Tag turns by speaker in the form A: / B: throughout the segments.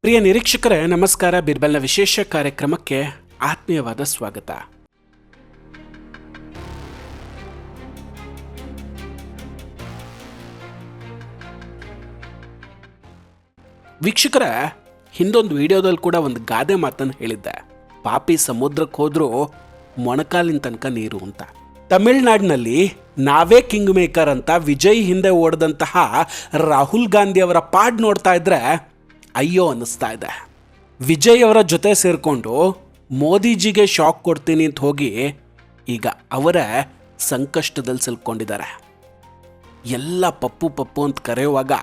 A: ಪ್ರಿಯ ನಿರೀಕ್ಷಕರೇ ನಮಸ್ಕಾರ. ಬಿರ್ಬಲ್ನ ವಿಶೇಷ ಕಾರ್ಯಕ್ರಮಕ್ಕೆ ಆತ್ಮೀಯವಾದ ಸ್ವಾಗತ. ವೀಕ್ಷಕರೇ, ಹಿಂದೊಂದು ವಿಡಿಯೋದಲ್ಲಿ ಕೂಡ ಒಂದು ಗಾದೆ ಮಾತನ್ನು ಹೇಳಿದ್ದೆ, ಪಾಪಿ ಸಮುದ್ರಕ್ಕೆ ಹೋದ್ರೂ ಮೊಣಕಾಲಿನ ತನಕ ನೀರು ಅಂತ. ತಮಿಳುನಾಡಿನಲ್ಲಿ ನಾವೇ ಕಿಂಗ್ ಮೇಕರ್ ಅಂತ ವಿಜಯ್ ಹಿಂದೆ ಓಡಿದಂತಹ ರಾಹುಲ್ ಗಾಂಧಿ ಅವರ ಪಾಡ್ ನೋಡ್ತಾ ಇದ್ರೆ ಅಯ್ಯೋ ಅನ್ನಿಸ್ತಾ ಇದೆ. ವಿಜಯ್ ಅವರ ಜೊತೆ ಸೇರಿಕೊಂಡು ಮೋದಿಜಿಗೆ ಶಾಕ್ ಕೊಡ್ತೀನಿ ಅಂತ ಹೋಗಿ ಈಗ ಅವರೇ ಸಂಕಷ್ಟದಲ್ಲಿ ಸಿಲ್ಕೊಂಡಿದ್ದಾರೆ. ಎಲ್ಲ ಪಪ್ಪು ಪಪ್ಪು ಅಂತ ಕರೆಯುವಾಗ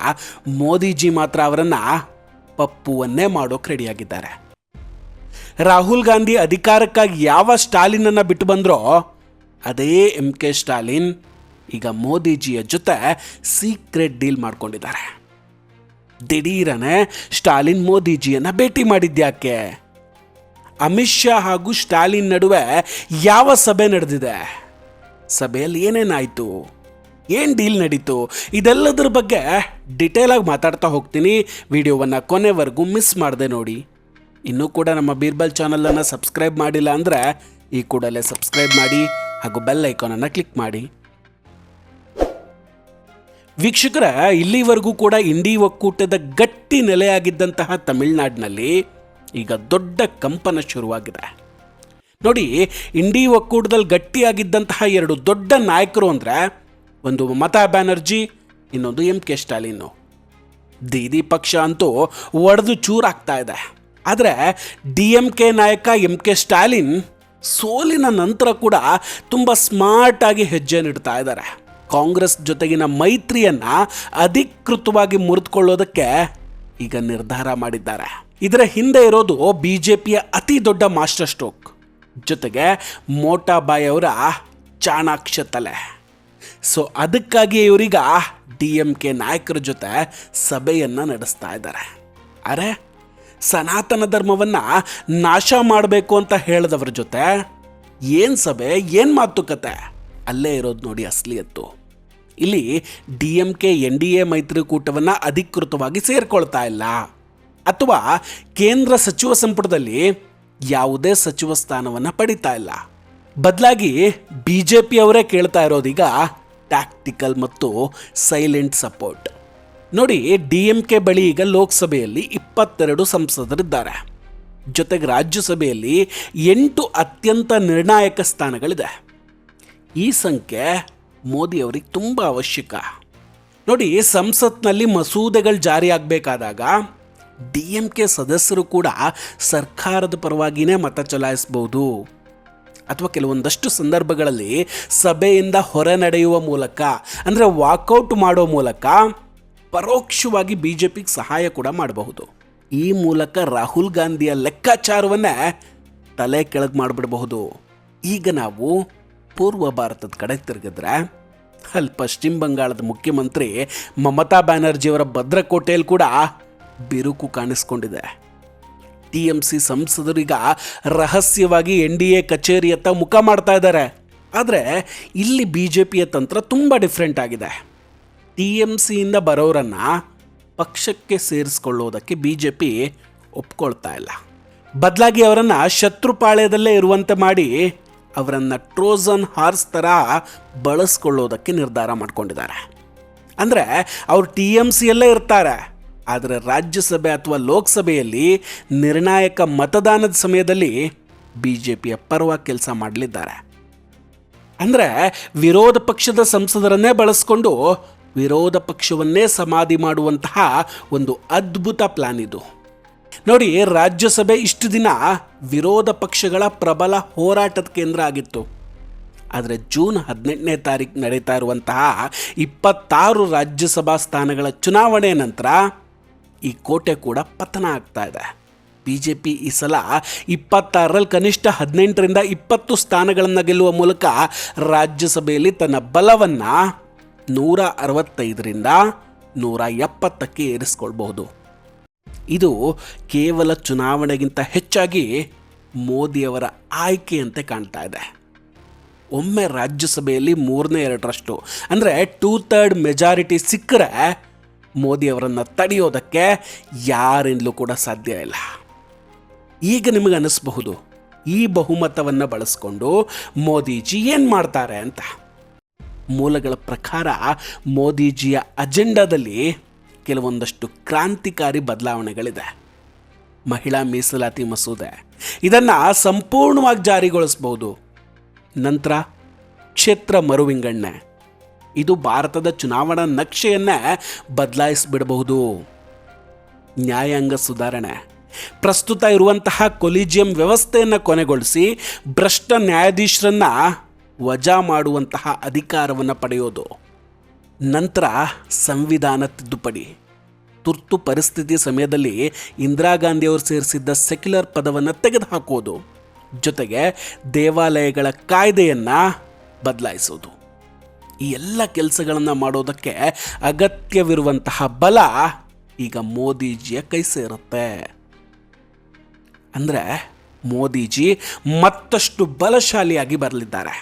A: ಮೋದಿಜಿ ಮಾತ್ರ ಅವರನ್ನು ಪಪ್ಪುವನ್ನೇ ಮಾಡೋಕೆ ರೆಡಿಯಾಗಿದ್ದಾರೆ. ರಾಹುಲ್ ಗಾಂಧಿ ಅಧಿಕಾರಕ್ಕಾಗಿ ಯಾವ ಸ್ಟಾಲಿನನ್ನು ಬಿಟ್ಟು ಬಂದ್ರೋ ಅದೇ MK ಸ್ಟಾಲಿನ್ ಈಗ ಮೋದಿಜಿಯ ಜೊತೆ ಸೀಕ್ರೆಟ್ ಡೀಲ್ ಮಾಡ್ಕೊಂಡಿದ್ದಾರೆ. ದಿಢೀರನೆ ಸ್ಟಾಲಿನ್ ಮೋದಿಜಿಯನ್ನು ಭೇಟಿ ಮಾಡಿದ್ಯಾಕೆ? ಅಮಿತ್ ಶಾ ಹಾಗೂ ಸ್ಟಾಲಿನ್ ನಡುವೆ ಯಾವ ಸಭೆ ನಡೆದಿದೆ? ಸಭೆಯಲ್ಲಿ ಏನೇನಾಯಿತು? ಏನು ಡೀಲ್ ನಡೀತು? ಇದೆಲ್ಲದರ ಬಗ್ಗೆ ಡಿಟೇಲಾಗಿ ಮಾತಾಡ್ತಾ ಹೋಗ್ತೀನಿ. ವಿಡಿಯೋವನ್ನು ಕೊನೆವರೆಗೂ ಮಿಸ್ ಮಾಡದೆ ನೋಡಿ. ಇನ್ನೂ ಕೂಡ ನಮ್ಮ ಬೀರ್ಬಲ್ ಚಾನಲನ್ನು ಸಬ್ಸ್ಕ್ರೈಬ್ ಮಾಡಿಲ್ಲ ಅಂದರೆ ಈ ಕೂಡಲೇ ಸಬ್ಸ್ಕ್ರೈಬ್ ಮಾಡಿ ಹಾಗೂ ಬೆಲ್ ಐಕಾನನ್ನು ಕ್ಲಿಕ್ ಮಾಡಿ. ವೀಕ್ಷಕರ, ಇಲ್ಲಿವರೆಗೂ ಕೂಡ ಇಂಡಿ ಒಕ್ಕೂಟದ ಗಟ್ಟಿ ನೆಲೆಯಾಗಿದ್ದಂತಹ ತಮಿಳುನಾಡಿನಲ್ಲಿ ಈಗ ದೊಡ್ಡ ಕಂಪನ ಶುರುವಾಗಿದೆ. ನೋಡಿ, ಇಂಡಿ ಒಕ್ಕೂಟದಲ್ಲಿ ಗಟ್ಟಿಯಾಗಿದ್ದಂತಹ ಎರಡು ದೊಡ್ಡ ನಾಯಕರು ಅಂದರೆ ಒಂದು ಮಮತಾ ಬ್ಯಾನರ್ಜಿ, ಇನ್ನೊಂದು MK ಸ್ಟಾಲಿನ್ನು. ದೀದಿ ಪಕ್ಷ ಅಂತೂ ಒಡೆದು ಚೂರಾಗ್ತಾ ಇದೆ. ಆದರೆ DMK ನಾಯಕ MK ಸ್ಟಾಲಿನ್ ಸೋಲಿನ ನಂತರ ಕೂಡ ತುಂಬ ಸ್ಮಾರ್ಟಾಗಿ ಹೆಜ್ಜೆ ನೀಡ್ತಾ ಇದ್ದಾರೆ. ಕಾಂಗ್ರೆಸ್ ಜೊತೆಗಿನ ಮೈತ್ರಿಯನ್ನು ಅಧಿಕೃತವಾಗಿ ಮುರಿದುಕೊಳ್ಳೋದಕ್ಕೆ ಈಗ ನಿರ್ಧಾರ ಮಾಡಿದ್ದಾರೆ. ಇದರ ಹಿಂದೆ ಇರೋದು BJPಯ ಅತಿ ದೊಡ್ಡ ಮಾಸ್ಟರ್ ಸ್ಟ್ರೋಕ್, ಜೊತೆಗೆ ಮೋಟಾಬಾಯ್ ಅವರ ಚಾಣಾಕ್ಷ ತಲೆ. ಸೊ ಅದಕ್ಕಾಗಿ ಇವರೀಗ DMK ನಾಯಕರ ಜೊತೆ ಸಭೆಯನ್ನು ನಡೆಸ್ತಾ ಇದ್ದಾರೆ. ಅರೆ, ಸನಾತನ ಧರ್ಮವನ್ನು ನಾಶ ಮಾಡಬೇಕು ಅಂತ ಹೇಳಿದವ್ರ ಜೊತೆ ಏನು ಸಭೆ, ಏನು ಮಾತುಕತೆ? ಅಲ್ಲೇ ಇರೋದು ನೋಡಿ ಅಸಲಿಯತ್ತು. ಇಲ್ಲಿ DMK NDA ಮೈತ್ರಿಕೂಟವನ್ನು ಅಧಿಕೃತವಾಗಿ ಸೇರ್ಕೊಳ್ತಾ ಇಲ್ಲ, ಅಥವಾ ಕೇಂದ್ರ ಸಚಿವ ಸಂಪುಟದಲ್ಲಿ ಯಾವುದೇ ಸಚಿವ ಸ್ಥಾನವನ್ನು ಪಡಿತಾ ಇಲ್ಲ. ಬದಲಾಗಿ BJP ಅವರೇ ಕೇಳ್ತಾ ಇರೋದೀಗ ಟ್ಯಾಕ್ಟಿಕಲ್ ಮತ್ತು ಸೈಲೆಂಟ್ ಸಪೋರ್ಟ್. ನೋಡಿ, DMK ಬಳಿ ಈಗ ಲೋಕಸಭೆಯಲ್ಲಿ 22 ಸಂಸದರಿದ್ದಾರೆ. ಜೊತೆಗೆ ರಾಜ್ಯಸಭೆಯಲ್ಲಿ 8 ಅತ್ಯಂತ ನಿರ್ಣಾಯಕ ಸ್ಥಾನಗಳಿದೆ. ಈ ಸಂಖ್ಯೆ ಮೋದಿ ಅವರಿಗೆ ತುಂಬ ಅವಶ್ಯಕ. ನೋಡಿ, ಸಂಸತ್ನಲ್ಲಿ ಮಸೂದೆಗಳು ಜಾರಿಯಾಗಬೇಕಾದಾಗ DMK ಸದಸ್ಯರು ಕೂಡ ಸರ್ಕಾರದ ಪರವಾಗಿಯೇ ಮತ ಚಲಾಯಿಸಬಹುದು, ಅಥವಾ ಕೆಲವೊಂದಷ್ಟು ಸಂದರ್ಭಗಳಲ್ಲಿ ಸಭೆಯಿಂದ ಹೊರ ನಡೆಯುವ ಮೂಲಕ, ಅಂದರೆ ವಾಕೌಟ್ ಮಾಡೋ ಮೂಲಕ ಪರೋಕ್ಷವಾಗಿ BJPಗೆ ಸಹಾಯ ಕೂಡ ಮಾಡಬಹುದು. ಈ ಮೂಲಕ ರಾಹುಲ್ ಗಾಂಧಿಯ ಲೆಕ್ಕಾಚಾರವನ್ನೇ ತಲೆ ಕೆಳಗೆ ಮಾಡಿಬಿಡಬಹುದು. ಈಗ ನಾವು ಪೂರ್ವ ಭಾರತದ ಕಡೆ ತಿರುಗಿದ್ರೆ ಅಲ್ಲಿ ಪಶ್ಚಿಮ ಬಂಗಾಳದ ಮುಖ್ಯಮಂತ್ರಿ ಮಮತಾ ಬ್ಯಾನರ್ಜಿಯವರ ಭದ್ರಕೋಟೆಯಲ್ಲಿ ಕೂಡ ಬಿರುಕು ಕಾಣಿಸ್ಕೊಂಡಿದೆ. TMC ಸಂಸದರೀಗ ರಹಸ್ಯವಾಗಿ NDA ಕಚೇರಿಯತ್ತ ಮುಖ ಮಾಡ್ತಾ ಇದ್ದಾರೆ. ಆದರೆ ಇಲ್ಲಿ BJPಯ ತಂತ್ರ ತುಂಬ ಡಿಫ್ರೆಂಟ್ ಆಗಿದೆ. TMCಯಿಂದ ಬರೋರನ್ನು ಪಕ್ಷಕ್ಕೆ ಸೇರಿಸ್ಕೊಳ್ಳೋದಕ್ಕೆ BJP ಒಪ್ಕೊಳ್ತಾ ಇಲ್ಲ. ಬದಲಾಗಿ ಅವರನ್ನು ಶತ್ರುಪಾಳ್ಯದಲ್ಲೇ ಇರುವಂತೆ ಮಾಡಿ ಅವರನ್ನು ಟ್ರೋಜನ್ ಹಾರ್ಸ್ ಥರ ಬಳಸ್ಕೊಳ್ಳೋದಕ್ಕೆ ನಿರ್ಧಾರ ಮಾಡ್ಕೊಂಡಿದ್ದಾರೆ. ಅಂದರೆ ಅವರು TMCಯಲ್ಲೇ ಇರ್ತಾರೆ, ಆದರೆ ರಾಜ್ಯಸಭೆ ಅಥವಾ ಲೋಕಸಭೆಯಲ್ಲಿ ನಿರ್ಣಾಯಕ ಮತದಾನದ ಸಮಯದಲ್ಲಿ BJPಯ ಪರವಾಗಿ ಕೆಲಸ ಮಾಡಲಿದ್ದಾರೆ. ಅಂದರೆ ವಿರೋಧ ಪಕ್ಷದ ಸಂಸದರನ್ನೇ ಬಳಸ್ಕೊಂಡು ವಿರೋಧ ಪಕ್ಷವನ್ನೇ ಸಮಾಧಿ ಮಾಡುವಂತಹ ಒಂದು ಅದ್ಭುತ ಪ್ಲಾನ್ ಇದು. ನೋಡಿ, ರಾಜ್ಯಸಭೆ ಇಷ್ಟು ದಿನ ವಿರೋಧ ಪಕ್ಷಗಳ ಪ್ರಬಲ ಹೋರಾಟದ ಕೇಂದ್ರ ಆಗಿತ್ತು. ಆದರೆ ಜೂನ್ 18ನೇ ತಾರೀಕು ನಡೀತಾ ಇರುವಂತಹ 26 ರಾಜ್ಯಸಭಾ ಸ್ಥಾನಗಳ ಚುನಾವಣೆ ನಂತರ ಈ ಕೋಟೆ ಕೂಡ ಪತನ ಆಗ್ತಾ ಇದೆ. BJP ಈ ಸಲ 26ರಲ್ಲಿ ಕನಿಷ್ಠ 18ರಿಂದ 20 ಸ್ಥಾನಗಳನ್ನು ಗೆಲ್ಲುವ ಮೂಲಕ ರಾಜ್ಯಸಭೆಯಲ್ಲಿ ತನ್ನ ಬಲವನ್ನು 165ರಿಂದ 170ಕ್ಕೆ ಏರಿಸ್ಕೊಳ್ಬಹುದು. ಇದು ಕೇವಲ ಚುನಾವಣೆಗಿಂತ ಹೆಚ್ಚಾಗಿ ಮೋದಿಯವರ ಆಯ್ಕೆಯಂತೆ ಕಾಣ್ತಾ ಇದೆ. ಒಮ್ಮೆ ರಾಜ್ಯಸಭೆಯಲ್ಲಿ 3/2 ಅಂದರೆ 2/3 ಮೆಜಾರಿಟಿ ಸಿಕ್ಕರೆ ಮೋದಿಯವರನ್ನು ತಡೆಯೋದಕ್ಕೆ ಯಾರಿಂದಲೂ ಕೂಡ ಸಾಧ್ಯ ಇಲ್ಲ. ಈಗ ನಿಮಗೆ ಅನ್ನಿಸ್ಬಹುದು, ಈ ಬಹುಮತವನ್ನು ಬಳಸ್ಕೊಂಡು ಮೋದಿಜಿ ಏನು ಮಾಡ್ತಾರೆ ಅಂತ. ಮೂಲಗಳ ಪ್ರಕಾರ ಮೋದಿಜಿಯ ಅಜೆಂಡಾದಲ್ಲಿ ಕೆಲವೊಂದಷ್ಟು ಕ್ರಾಂತಿಕಾರಿ ಬದಲಾವಣೆಗಳಿದೆ. ಮಹಿಳಾ ಮೀಸಲಾತಿ ಮಸೂದೆ, ಇದನ್ನು ಸಂಪೂರ್ಣವಾಗಿ ಜಾರಿಗೊಳಿಸಬಹುದು. ನಂತರ ಕ್ಷೇತ್ರ ಮರುವಿಂಗಡಣೆ, ಇದು ಭಾರತದ ಚುನಾವಣಾ ನಕ್ಷೆಯನ್ನೇ ಬದಲಾಯಿಸಿಬಿಡಬಹುದು. ನ್ಯಾಯಾಂಗ ಸುಧಾರಣೆ, ಪ್ರಸ್ತುತ ಇರುವಂತಹ ಕೊಲಿಜಿಯಂ ವ್ಯವಸ್ಥೆಯನ್ನು ಕೊನೆಗೊಳಿಸಿ ಭ್ರಷ್ಟ ನ್ಯಾಯಾಧೀಶರನ್ನು ವಜಾ ಮಾಡುವಂತಹ ಅಧಿಕಾರವನ್ನು ಪಡೆಯೋದು. ನಂತರ ಸಂವಿಧಾನ ತಿದ್ದುಪಡಿ, ತುರ್ತು ಪರಿಸ್ಥಿತಿ ಸಮಯದಲ್ಲಿ ಇಂದಿರಾ ಗಾಂಧಿಯವರು ಸೇರಿಸಿದ್ದ ಸೆಕ್ಯುಲರ್ ಪದವನ್ನು ತೆಗೆದುಹಾಕೋದು. ಜೊತೆಗೆ ದೇವಾಲಯಗಳ ಕಾಯ್ದೆಯನ್ನು ಬದಲಾಯಿಸೋದು. ಈ ಎಲ್ಲ ಕೆಲಸಗಳನ್ನು ಮಾಡೋದಕ್ಕೆ ಅಗತ್ಯವಿರುವಂತಹ ಬಲ ಈಗ ಮೋದಿಜಿಯ ಕೈ ಸೇರುತ್ತೆ. ಅಂದರೆ ಮೋದಿಜಿ ಮತ್ತಷ್ಟು ಬಲಶಾಲಿಯಾಗಿ ಬರಲಿದ್ದಾರೆ.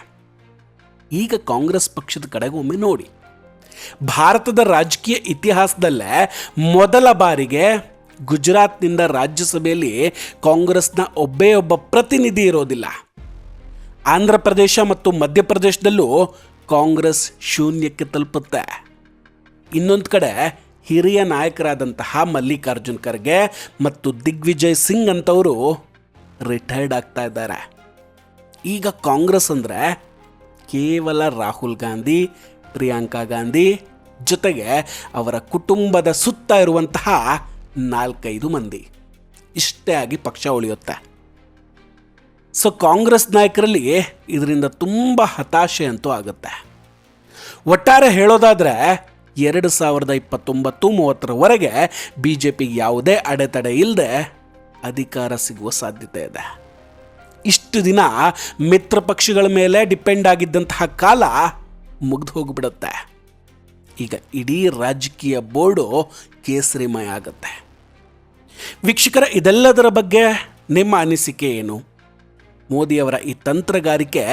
A: ಈಗ ಕಾಂಗ್ರೆಸ್ ಪಕ್ಷದ ಕಡೆಗೆ ಒಮ್ಮೆ ನೋಡಿ. ಭಾರತದ ರಾಜಕೀಯ ಇತಿಹಾಸದಲ್ಲೇ ಮೊದಲ ಬಾರಿಗೆ ಗುಜರಾತ್ನಿಂದ ರಾಜ್ಯಸಭೆಯಲ್ಲಿ ಕಾಂಗ್ರೆಸ್ನ ಒಬ್ಬ ಪ್ರತಿನಿಧಿ ಇರೋದಿಲ್ಲ. ಆಂಧ್ರ ಪ್ರದೇಶ ಮತ್ತು ಮಧ್ಯಪ್ರದೇಶದಲ್ಲೂ ಕಾಂಗ್ರೆಸ್ ಶೂನ್ಯಕ್ಕೆ ತಲುಪುತ್ತೆ. ಇನ್ನೊಂದು ಕಡೆ ಹಿರಿಯ ನಾಯಕರಾದಂತಹ ಮಲ್ಲಿಕಾರ್ಜುನ್ ಖರ್ಗೆ ಮತ್ತು ದಿಗ್ವಿಜಯ್ ಸಿಂಗ್ ಅಂತವರು ರಿಟೈರ್ಡ್ ಆಗ್ತಾ ಇದ್ದಾರೆ. ಈಗ ಕಾಂಗ್ರೆಸ್ ಅಂದರೆ ಕೇವಲ ರಾಹುಲ್ ಗಾಂಧಿ, ಪ್ರಿಯಾಂಕಾ ಗಾಂಧಿ ಜೊತೆಗೆ ಅವರ ಕುಟುಂಬದ ಸುತ್ತ ಇರುವಂತಹ 4-5 ಮಂದಿ, ಇಷ್ಟೇ ಆಗಿ ಪಕ್ಷ ಉಳಿಯುತ್ತೆ. ಸೊ ಕಾಂಗ್ರೆಸ್ ನಾಯಕರಲ್ಲಿ ಇದರಿಂದ ತುಂಬ ಹತಾಶೆ ಅಂತೂ ಆಗುತ್ತೆ. ಒಟ್ಟಾರೆ ಹೇಳೋದಾದರೆ 2029-30ರವರೆಗೆ BJPಗೆ ಯಾವುದೇ ಅಡೆತಡೆ ಇಲ್ಲದೆ ಅಧಿಕಾರ ಸಿಗುವ ಸಾಧ್ಯತೆ ಇದೆ. ಇಷ್ಟು ದಿನ ಮಿತ್ರ ಪಕ್ಷಗಳ ಮೇಲೆ ಡಿಪೆಂಡ್ ಆಗಿದ್ದಂತಹ ಕಾಲ ಮುಗಿದು ಹೋಗಿಬಿಡುತ್ತೆ. ಈಗ ಇಡೀ ರಾಜಕೀಯ ಬೋರ್ಡು ಕೇಸರಿಮಯ ಆಗುತ್ತೆ. ವೀಕ್ಷಕರ, ಇದೆಲ್ಲದರ ಬಗ್ಗೆ ನಿಮ್ಮ ಅನಿಸಿಕೆ ಏನು? ಮೋದಿಯವರ ಈ ತಂತ್ರಗಾರಿಕೆ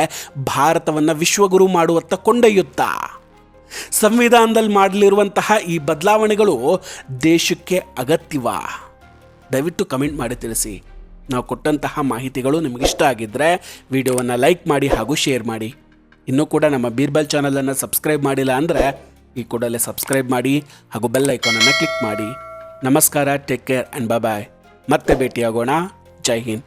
A: ಭಾರತವನ್ನು ವಿಶ್ವಗುರು ಮಾಡುವತ್ತ ಕೊಂಡೊಯ್ಯುತ್ತಾ? ಸಂವಿಧಾನದಲ್ಲಿ ಮಾಡಲಿರುವಂತಹ ಈ ಬದಲಾವಣೆಗಳು ದೇಶಕ್ಕೆ ಅಗತ್ಯವಾ? ದಯವಿಟ್ಟು ಕಮೆಂಟ್ ಮಾಡಿ ತಿಳಿಸಿ. ನಾವು ಕೊಟ್ಟಂತಹ ಮಾಹಿತಿಗಳು ನಿಮಗಿಷ್ಟ ಆಗಿದ್ದರೆ ವಿಡಿಯೋವನ್ನು ಲೈಕ್ ಮಾಡಿ ಹಾಗೂ ಶೇರ್ ಮಾಡಿ. ಇನ್ನೂ ಕೂಡ ನಮ್ಮ ಬೀರ್ಬಲ್ ಚಾನಲನ್ನು ಸಬ್ಸ್ಕ್ರೈಬ್ ಮಾಡಿಲ್ಲ ಅಂದರೆ ಈ ಕೂಡಲೇ ಸಬ್ಸ್ಕ್ರೈಬ್ ಮಾಡಿ ಹಾಗೂ ಬೆಲ್ ಐಕಾನನ್ನು ಕ್ಲಿಕ್ ಮಾಡಿ. ನಮಸ್ಕಾರ, ಟೇಕ್ ಕೇರ್ ಆ್ಯಂಡ್ ಬಾಯ್. ಮತ್ತೆ ಭೇಟಿಯಾಗೋಣ. ಜೈ ಹಿಂದ್.